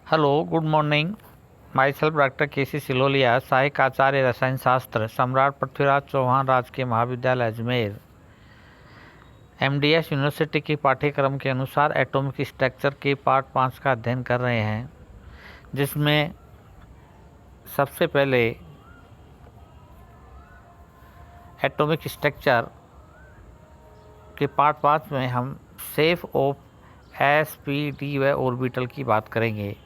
Hello, good morning. Myself doctor K C. Siloliya, सहायक आचार्य रसायन शास्त्र, सम्राट पृथ्वीराज चौहान राजकीय महाविद्यालय अजमेर। एमडीएस यूनिवर्सिटी के पाठ्यक्रम के अनुसार एटॉमिक स्ट्रक्चर के पार्ट 5 का अध्ययन कर रहे हैं, जिसमें सबसे पहले एटॉमिक स्ट्रक्चर के पार्ट 5 में हम शेप ऑफ एस.पी.डी. व ऑर्बिटल की बात करेंगे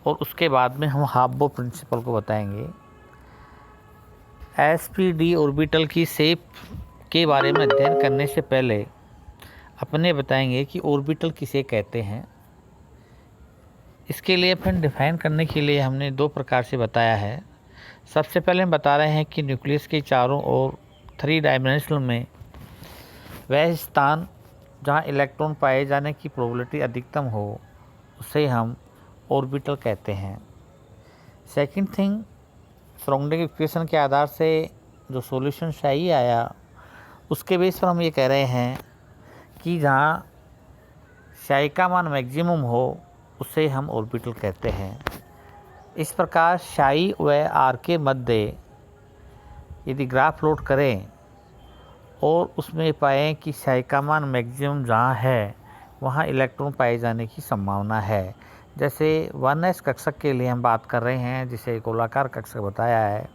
और उसके बाद में हम हाब्बो प्रिंसिपल को बताएंगे। एस.पी.डी. ऑर्बिटल की शेप के बारे में अध्ययन करने से पहले अपने बताएंगे कि ऑर्बिटल किसे कहते हैं। इसके लिए फिर डिफाइन करने के लिए हमने दो प्रकार से बताया है। सबसे पहले हम बता रहे हैं कि न्यूक्लियस के चारों ओर 3 डायमेंशनल में वह स्थान जहां इलेक्ट्रॉन पाए जाने की प्रोबेबिलिटी अधिकतम हो उसे हम ऑर्बिटल कहते हैं। सेकंड थिंग, सराउंडिंग इक्वेशन के आधार से जो सॉल्यूशन सही आया उसके बेस पर हम ये कह रहे हैं कि जहाँ साई का मान मैक्सिमम हो उसे हम ऑर्बिटल कहते हैं। इस प्रकार साई व आर के मध्य यदि ग्राफ लोड करें और उसमें पाएँ कि साई का मान मैक्सिमम जहाँ है वहाँ इलेक्ट्रॉन पाए जाने की संभावना है। जैसे 1s कक्षक के लिए हम बात कर रहे हैं, जिसे गोलाकार कक्षक बताया है,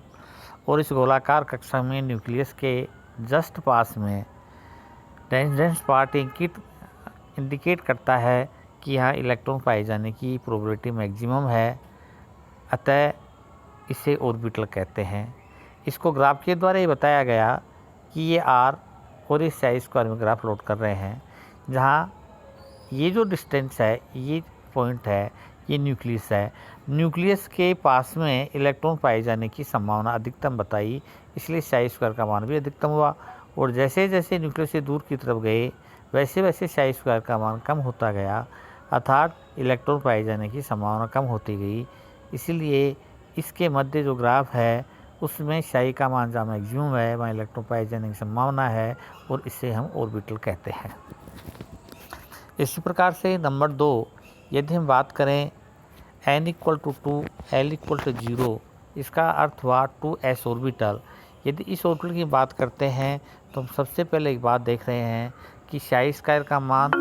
और इस गोलाकार कक्षक में न्यूक्लियस के जस्ट पास में डेंस पार्ट इंडिकेट करता है कि यहाँ इलेक्ट्रॉन पाए जाने की प्रोबेबिलिटी मैक्सिमम है, अतः इसे ऑर्बिटल कहते हैं। इसको ग्राफ के द्वारा ही बताया गया कि ये आर और इस साई स्क्वायर में ग्राफ लोड कर रहे हैं, जहाँ ये जो डिस्टेंस है, ये पॉइंट है, ये न्यूक्लियस है। न्यूक्लियस के पास में इलेक्ट्रॉन पाए जाने की संभावना अधिकतम बताई, इसलिए साई स्क्वायर का मान भी अधिकतम हुआ। और जैसे जैसे न्यूक्लियस से दूर की तरफ गए वैसे वैसे साई स्क्वायर का मान कम होता गया, अर्थात इलेक्ट्रॉन पाए जाने की संभावना कम होती गई। इसलिए इसके मध्य जो ग्राफ है उसमें साई का मान जहाँ मैक्सिमम है वहाँ इलेक्ट्रॉन पाए जाने की संभावना है, और इसे हम ऑर्बिटल कहते हैं। इसी प्रकार से नंबर 2, यदि हम बात करें n = 2 l = 0, इसका अर्थ हुआ 2s ऑर्बिटल। यदि इस ऑर्बिटल की बात करते हैं तो हम सबसे पहले एक बात देख रहे हैं कि साई स्क्वायर का मान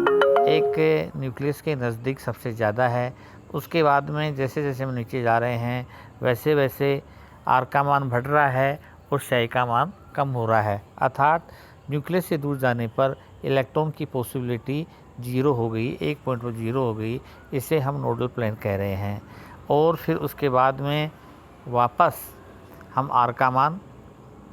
एक न्यूक्लियस के नज़दीक सबसे ज़्यादा है। उसके बाद में जैसे जैसे हम नीचे जा रहे हैं वैसे वैसे आर का मान बढ़ रहा है और साई का मान कम हो रहा है, अर्थात न्यूक्लियस से दूर जाने पर इलेक्ट्रॉन की पॉसिबिलिटी 0 हो गई, एक पॉइंट पर 0 हो गई। इसे हम नोडल प्लेन कह रहे हैं। और फिर उसके बाद में वापस हम आर का मान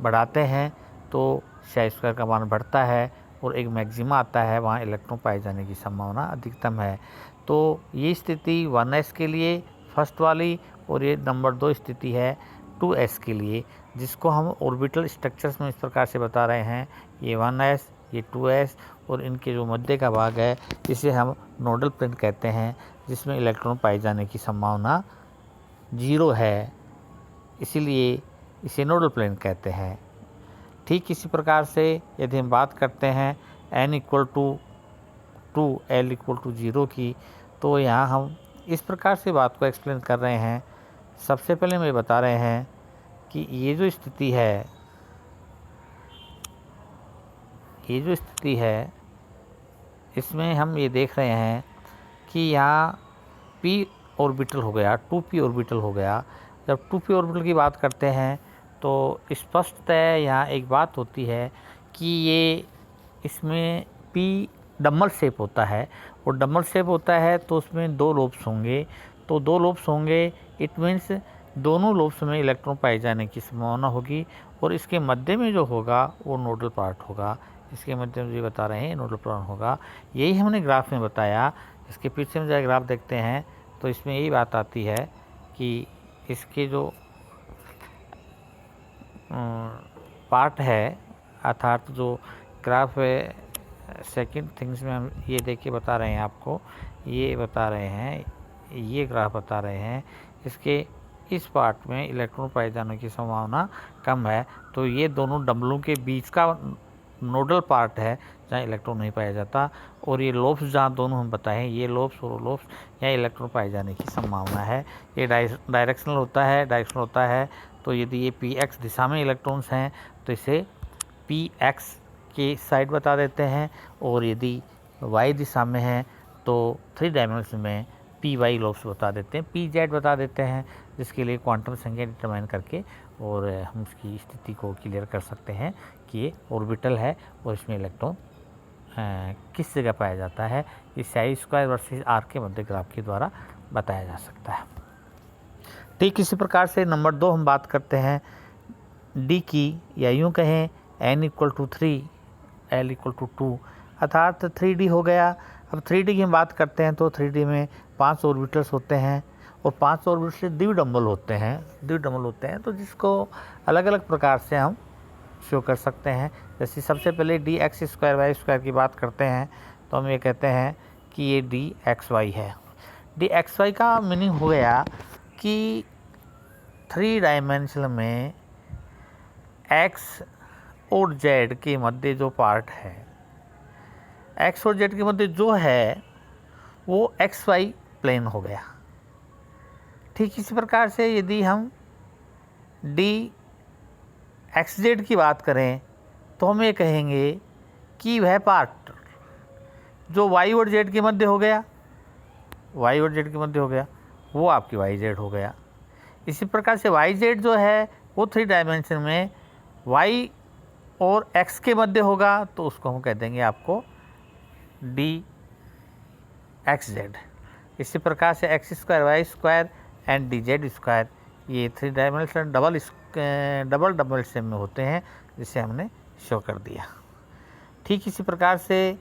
बढ़ाते हैं तो साई स्क्वायर का मान बढ़ता है और एक मैक्सिमा आता है, वहाँ इलेक्ट्रॉन पाए जाने की संभावना अधिकतम है। तो ये स्थिति 1s के लिए फर्स्ट वाली, और ये नंबर 2 स्थिति है 2s के लिए, जिसको हम ऑर्बिटल स्ट्रक्चर्स में इस प्रकार से बता रहे हैं। ये 1s, ये 2s और इनके जो मध्य का भाग है इसे हम नोडल प्लेन कहते हैं, जिसमें इलेक्ट्रॉन पाए जाने की संभावना 0 है, इसीलिए इसे नोडल प्लेन कहते हैं। ठीक इसी प्रकार से यदि हम बात करते हैं n = 2 l = 0 की, तो यहाँ हम इस प्रकार से बात को एक्सप्लेन कर रहे हैं। सबसे पहले हम ये बता रहे हैं कि ये जो स्थिति है इसमें हम ये देख रहे हैं कि यहाँ p ऑर्बिटल हो गया, 2p ऑर्बिटल हो गया। जब 2p ऑर्बिटल की बात करते हैं तो स्पष्टतः यहाँ एक बात होती है कि ये इसमें p डबल शेप होता है, और डबल शेप होता है तो उसमें 2 लोब्स होंगे। तो 2 लोब्स होंगे, इट मीन्स दोनों लोब्स में इलेक्ट्रॉन पाए जाने की संभावना होगी, और इसके मध्य में जो होगा वो नोडल पार्ट होगा। इसके मध्य में जो बता रहे हैं नोडल पार्ट होगा, यही हमने ग्राफ में बताया। इसके पीछे में जब ग्राफ देखते हैं तो इसमें यही बात आती है कि इसके जो पार्ट है, अर्थात जो ग्राफ है, सेकंड थिंग्स में हम ये देख के बता रहे हैं आपको, ये बता रहे हैं, ये ग्राफ बता रहे हैं, इसके इस पार्ट में इलेक्ट्रॉन पाए जाने की संभावना कम है। तो ये दोनों डबलों के बीच का नोडल पार्ट है जहाँ इलेक्ट्रॉन नहीं पाया जाता, और ये लोब्स जहाँ दोनों हम बताएं, ये लोब्स और लोब्स, यहाँ इलेक्ट्रॉन पाए जाने की संभावना है। ये डायरेक्शनल होता है। तो यदि ये पी एक्स दिशा में इलेक्ट्रॉन्स हैं तो इसे पी एक्स के साइड बता देते हैं, और यदि वाई दिशा में है तो 3 डायमेंशन में पी वाई लोब्स बता देते हैं, पी जेड बता देते हैं, जिसके लिए क्वांटम संख्या डिटरमाइन करके और हम उसकी स्थिति को क्लियर कर सकते हैं कि ये ऑर्बिटल है और इसमें इलेक्ट्रॉन किस जगह पाया जाता है। इस साई स्क्वायर वर्सेस आर के मध्य ग्राफ के द्वारा बताया जा सकता है। ठीक इसी प्रकार से नंबर 2 हम बात करते हैं डी की, या यूँ कहें n = 3 l = 2, अर्थात 3D हो गया। अब 3D की हम बात करते हैं तो 3D में 5 ऑर्बिटल्स होते हैं और 5 ऑर्बिटल्स द्विडंबल होते हैं, तो जिसको अलग अलग प्रकार से हम शो कर सकते हैं। जैसे सबसे पहले dx²y² की बात करते हैं तो हम ये कहते हैं कि ये dxy है। dxy का मीनिंग हो गया कि 3 डायमेंशन में x और z के मध्य जो पार्ट है, x और z के मध्य जो है वो xy प्लेन हो गया। ठीक इसी प्रकार से यदि हम dxz की बात करें तो हम ये कहेंगे कि वह पार्ट जो y और z के मध्य हो गया, वो आपकी yz हो गया। इसी प्रकार से yz जो है वो 3 डायमेंशन में y और x के मध्य होगा, तो उसको हम कह देंगे आपको dxz। इसी प्रकार से x² y² एंड dz², ये 3 डायमेंशन डबल सेम में होते हैं, जिसे हमने शो कर दिया। ठीक इसी प्रकार से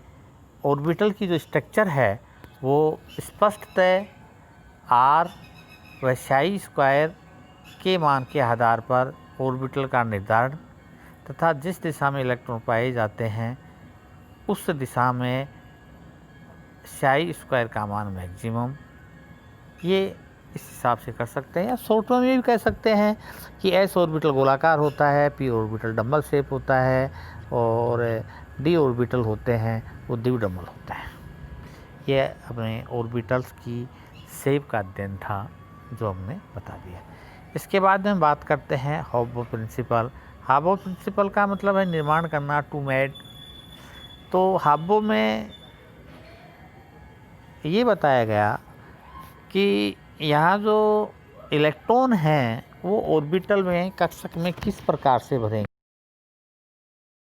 ऑर्बिटल की जो स्ट्रक्चर है वो स्पष्टतः r व साई² के मान के आधार पर ऑर्बिटल का निर्धारण तथा जिस दिशा में इलेक्ट्रॉन पाए जाते हैं उस दिशा में साई² का मान मैक्सिमम, ये इस हिसाब से कर सकते हैं। या शॉर्ट में भी कह सकते हैं कि s ऑर्बिटल गोलाकार होता है, p ऑर्बिटल डम्बल शेप होता है, और d ऑर्बिटल होते हैं वो द्विडम्बल होता है। यह अपने ऑर्बिटल्स की शेप का अध्ययन था जो हमने बता दिया। इसके बाद में बात करते हैं हाबो प्रिंसिपल। हाबो प्रिंसिपल का मतलब है निर्माण करना, टू मेड। तो हाबो में ये बताया गया कि यहाँ जो इलेक्ट्रॉन हैं वो ऑर्बिटल में कक्षक में किस प्रकार से भरेंगे।